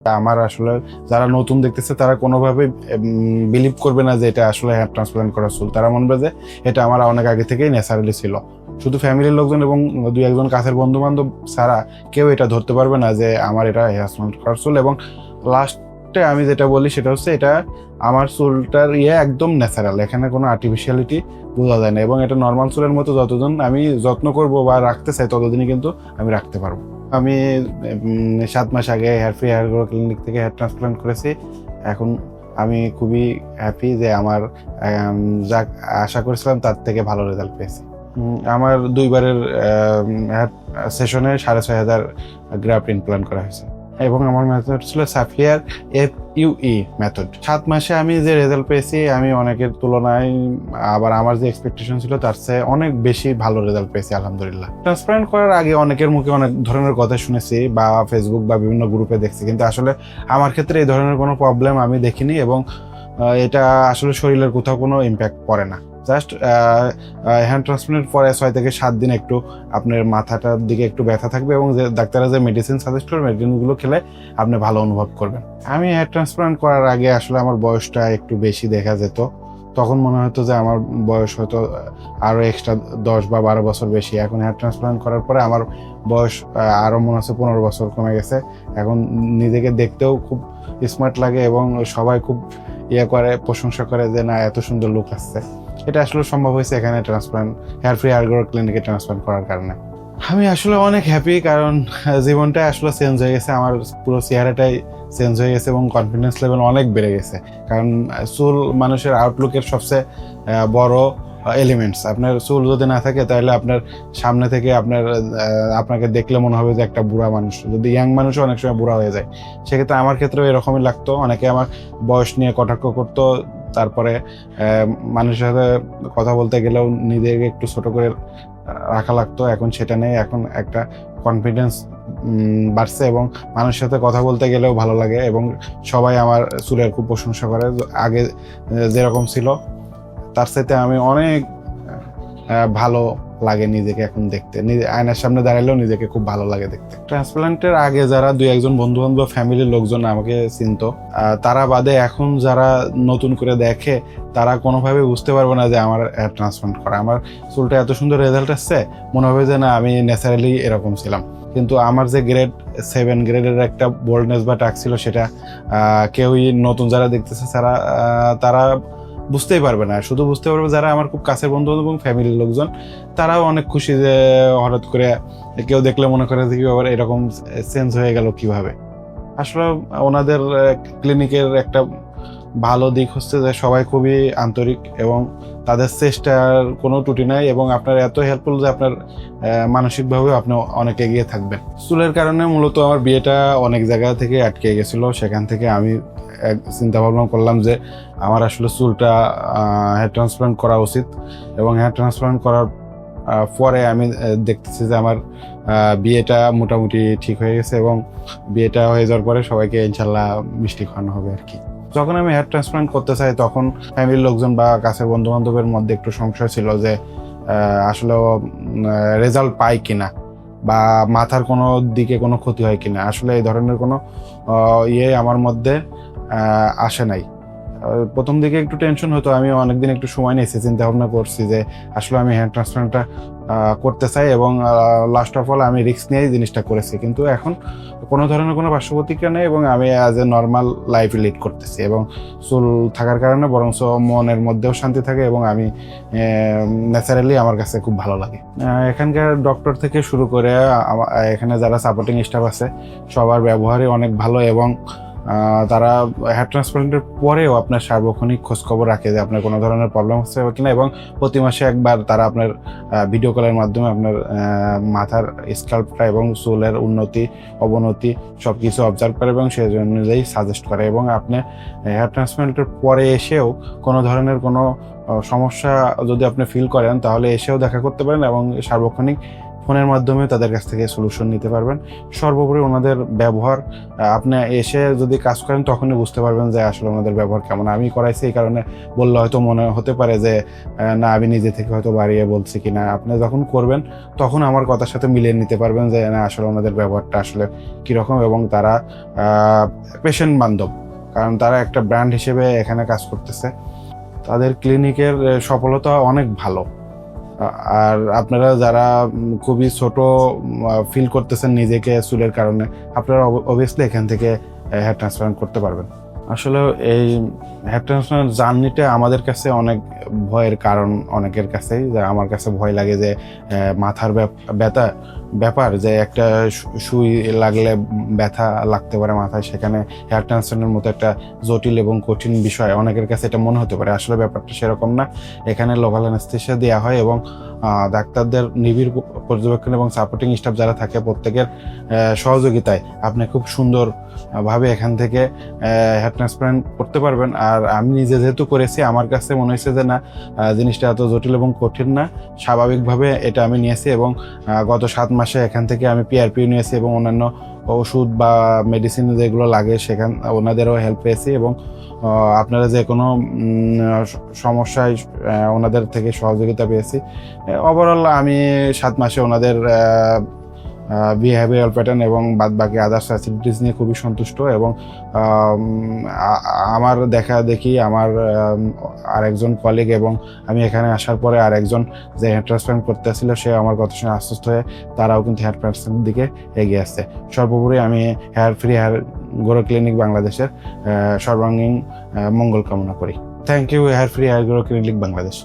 আমার আসলে যারা নতুন দেখতেছে তারা কোনোভাবে বিলিভ করবে না যে এটা আসলে হেয়ার ট্রান্সপ্লান্ট করা চুল। তারা মনে যে এটা আমার অনেক আগে থেকেই ন্যাচারালি ছিল। শুধু ফ্যামিলির লোকজন এবং দুই একজন কাছের বন্ধু বান্ধব ছাড়া কেউ এটা ধরতে পারবে না যে আমার এটা হেয়ার ট্রান্সপ্লান্ট করা চুল। এবং লাস্টে আমি যেটা বলি সেটা হচ্ছে এটা আমার চুলটার একদম ন্যাচারাল, এখানে কোনো আর্টিফিশিয়ালিটি বোঝা যায় না। এবং এটা নর্মাল চুলের মতো যতদিন আমি যত্ন করব বা রাখতে চাই ততদিনই কিন্তু আমি রাখতে পারবো। আমি 7 মাস আগে hair free hair grow clinic থেকে হেয়ার ট্রান্সপ্লান্ট করেছি। এখন আমি খুবই হ্যাপি যে আমার যা আশা করেছিলাম তার থেকে ভালো রেজাল্ট পেয়েছি। আমার 2বারের হেয়ার সেশনে 6500 গ্রাফট ইমপ্লান্ট করা হয়েছে এবং আমার মেথড ছিল সাফিয়ার FUE মেথড। 7 মাসে আমি যে রেজাল্ট পেয়েছি আমি অনেকের তুলনায় আবার আমার যে এক্সপেকটেশন ছিল তার চেয়ে অনেক বেশি ভালো রেজাল্ট পেয়েছি আলহামদুলিল্লাহ। ট্রান্সপ্লান্ট করার আগে অনেকের মুখে অনেক ধরনের কথা শুনেছি বা ফেসবুক বা বিভিন্ন গ্রুপে দেখছি, কিন্তু আসলে আমার ক্ষেত্রে এই ধরনের কোনো প্রবলেম আমি দেখিনি এবং এটা আসলে শরীরের কোথাও কোনো ইম্প্যাক্ট পড়ে না। জাস্ট হ্যান্ড ট্রান্সপ্লান্টের পরে 6 থেকে 7 দিন একটু আপনার মাথাটার দিকে একটু ব্যথা থাকবে এবং যে ডাক্তাররা যে মেডিসিন সাজেস্ট করবে মেডিসিনগুলো খেলে আপনি ভালো অনুভব করবেন। আমি হেয়ার ট্রান্সপ্লান্ট করার আগে আসলে আমার বয়সটা একটু বেশি দেখা যেত। তখন মনে হতো যে আমার বয়স হয়তো আরও এক্সট্রা 10 বা 12 বছর বেশি। এখন হেয়ার ট্রান্সপ্লান্ট করার পরে আমার বয়স আরও মনে হচ্ছে 15 বছর কমে গেছে। এখন নিজেকে দেখতেও খুব স্মার্ট লাগে এবং সবাই খুব করে, প্রশংসা করে যে না এত সুন্দর লুক আসছে। এটা আসলে সম্ভব হয়েছে এখানে transplant hair free hair grow ক্লিনিকে ট্রান্সপ্লান্ট করার কারণে। আমি আসলে অনেক হ্যাপি, কারণ জীবনটা আসলে চেঞ্জ হয়ে গেছে, আমার পুরো চেহারাটাই চেঞ্জ হয়ে গেছে এবং কনফিডেন্স লেভেল অনেক বেড়ে গেছে। কারণ চুল মানুষের আউটলুকের সবচেয়ে বড় এলিমেন্টস। আপনার চুল যদি না থাকে তাহলে আপনার সামনে থেকে আপনাকে দেখলে মনে হবে যে একটা বুড়া মানুষ, যদি ইয়াং মানুষও অনেক সময় বুড়া হয়ে যায়। সেক্ষেত্রে আমার ক্ষেত্রেও এরকমই লাগতো। অনেকে আমার বয়স নিয়ে কটাক্ষ করতো, তারপরে মানুষের সাথে কথা বলতে গেলেও নিজেকে একটু ছোট করে রাখা লাগতো। এখন সেটা নেই, এখন একটা কনফিডেন্স বাড়ছে এবং মানুষের সাথে কথা বলতে গেলেও ভালো লাগে এবং সবাই আমার চুলের খুব প্রশংসা করে। আগে যেরকম ছিল তার সাথে আমি অনেক ভালো লাগে নিজেকে এখন দেখতে। আয়নার সামনে দাঁড়ালেও নিজেকে খুব ভালো লাগে দেখতে। ট্রান্সপ্লান্টের আগে যারা 2-1 বন্ধু বান্ধব ফ্যামিলির লোকজন আমাকে চিনতো, তারা বাদে এখন যারা নতুন করে দেখে তারা কোনোভাবে বুঝতে পারবে না যে আমার ট্রান্সপ্লান্ট করা। আমার চুলটা এত সুন্দর রেজাল্ট আসছে, মনে হবে যে না আমি ন্যাচারালি এরকম ছিলাম। কিন্তু আমার যে গ্রেড 7 গ্রেডের একটা বোল্ডনেস বা টাক ছিল সেটা কেউই নতুন যারা দেখতেছে তারা বুঝতেই পারবে না। শুধু বুঝতে পারবে যারা আমার খুব কাছের বন্ধু এবং ফ্যামিলির লোকজন। তারাও অনেক খুশি যে হঠাৎ করে কেউ দেখলে মনে করে যে আবার এরকম চেঞ্জ হয়ে গেল কিভাবে। আসলে ওনাদের ক্লিনিকের একটা ভালো দিক হচ্ছে যে সবাই খুবই আন্তরিক এবং তাদের চেষ্টার কোনো ত্রুটি নাই এবং আপনার এত হেল্পফুল যে আপনার মানসিকভাবেও আপনি অনেক এগিয়ে থাকবেন। চুলের কারণে মূলত আমার বিয়েটা অনেক জায়গা থেকে আটকে গেছিলো। সেখান থেকে আমি চিন্তা ভাবনা করলাম যে আমার আসলে চুলটা হেয়ার ট্রান্সপ্লান্ট করা উচিত এবং হেয়ার ট্রান্সপ্লান্ট করার পরে আমি দেখতেছি যে আমার বিয়েটা মোটামুটি ঠিক হয়ে গেছে এবং বিয়েটা হয়ে যাওয়ার পরে সবাইকে ইনশাল্লাহ মিষ্টি খাওয়ানো হবে আর কি। যখন আমি হেয়ার ট্রান্সপ্লান্ট করতে চাই তখন ফ্যামিলির লোকজন বা কাছের বন্ধু বান্ধবের মধ্যে একটু সংশয় ছিল যে আসলে রেজাল্ট পাই কিনা বা মাথার কোনো দিকে কোনো ক্ষতি হয় কিনা। আসলে এই ধরনের কোনো আমার মধ্যে আসে নাই। প্রথম দিকে একটু টেনশন হতো। আমি অনেকদিন একটু সময় নিয়েছি, চিন্তা ভাবনা করছি যে আসলে আমি হেয়ার ট্রান্সপ্লান্টটা করতে চাই এবং লাস্ট অফ অল আমি রিস্ক নিয়েই জিনিসটা করেছি। কিন্তু এখন কোনো ধরনের কোনো পার্শ্ব প্রতিক্রিয়া নেই এবং আমি as a normal life lead করতেছি এবং চুল থাকার কারণে বরঞ্চ মনের মধ্যেও শান্তি থাকে এবং আমি ন্যাচারালি আমার কাছে খুব ভালো লাগে। এখানকার ডক্টর থেকে শুরু করে এখানে যারা সাপোর্টিং স্টাফ আছে সবার ব্যবহারই অনেক ভালো এবং তারা হেয়ার ট্রান্সপ্লান্টের পরেও আপনার সার্বক্ষণিক খোঁজখবর রাখে যে আপনার কোনো ধরনের প্রবলেম হচ্ছে কিনা এবং প্রতি মাসে একবার তারা আপনার ভিডিও কলের মাধ্যমে আপনার মাথার স্কাল্পটা এবং চুলের উন্নতি অবনতি সব কিছু অবজার্ভ করে এবং সেই অনুযায়ী সাজেস্ট করে। এবং আপনি হেয়ার ট্রান্সপ্লান্টের পরে এসেও কোনো ধরনের কোনো সমস্যা যদি আপনি ফিল করেন তাহলে এসেও দেখা করতে পারেন এবং সার্বক্ষণিক ফোনের মাধ্যমে তাদের কাছ থেকে সলিউশন নিতে পারবেন। সর্বোপরি ওনাদের ব্যবহার, আপনি এসে যদি কাজ করেন তখনই বুঝতে পারবেন যে আসলে ওনাদের ব্যবহার কেমন। আমি করাইছি এই কারণে বললে হয়তো মনে হতে পারে যে না আমি নিজে থেকে হয়তো বাড়িয়ে বলছি কিনা। আপনি যখন করবেন তখন আমার কথার সাথে মিলিয়ে নিতে পারবেন যে না আসলে ওনাদের ব্যবহারটা আসলে কীরকম, এবং তারা পেশেন্ট বান্ধব, কারণ তারা একটা ব্র্যান্ড হিসেবে এখানে কাজ করতেছে। তাদের ক্লিনিকের সফলতা অনেক ভালো। আর আপনারা যারা খুবই ছোট ফিল করতেছেন নিজেকে চুলের কারণে, আপনারা অবভিয়াসলি এখান থেকে হেয়ার ট্রান্সপ্লান্ট করতে পারবেন। আসলে এই হেয়ার ট্রান্সপ্লান্ট জার্নিটা আমাদের কাছে অনেক ভয়ের কারণ, অনেকের কাছেই। যে আমার কাছে ভয় লাগে যে মাথার ব্যাপার, যে একটা সুই লাগলে ব্যথা লাগতে পারে মাথায়, সেখানে হেয়ার ট্রান্সপ্লান্টের মতো একটা জটিল এবং কঠিন বিষয় অনেকের কাছে এটা মনে হতে পারে। আসলে ব্যাপারটা সেরকম না। এখানে লোকাল অ্যানেস্থেসিয়া দেওয়া হয় এবং ডাক্তারদের নিবিড় পর্যবেক্ষণ এবং সাপোর্টিং স্টাফ যারা থাকে প্রত্যেকের সহযোগিতায় আপনি খুব সুন্দরভাবে এখান থেকে হেয়ার ট্রান্সপ্লান্ট করতে পারবেন। আর আমি নিজে যেহেতু করেছি, আমার কাছে মনে হয়েছে যে না, জিনিসটা এত জটিল এবং কঠিন না, স্বাভাবিকভাবে এটা আমি নিয়েছি। এবং গত 7 মাসে এখান থেকে আমি পিআরপি নিয়েছি এবং অন্যান্য ওষুধ বা মেডিসিন যেগুলো লাগে সেখান ওনাদেরও হেল্প পেয়েছি। এবং আপনারা যে কোনো সমস্যায় ওনাদের থেকে সহযোগিতা পেয়েছি। ওভারঅল আমি 7 মাসে ওনাদের বিহেভিয়ারাল প্যাটার্ন এবং বাদবাকি আদার্স ফ্যাসিলিটিস নিয়ে খুবই সন্তুষ্ট। এবং আমার দেখি আমার আরেকজন কলিগ এবং আমি এখানে আসার পরে আরেকজন যে হেয়ার ট্রান্সপ্লান্ট করতেছিল, সে আমার কথা শুনে আশ্বস্ত হয়ে তারাও কিন্তু হেয়ার ট্রান্সপ্লান্টের দিকে এগিয়ে আসছে। সর্বোপরি আমি হেয়ার গ্রো ক্লিনিক বাংলাদেশের সর্বাঙ্গীন মঙ্গল কামনা করি। Thank you hair grow clinic Bangladesh.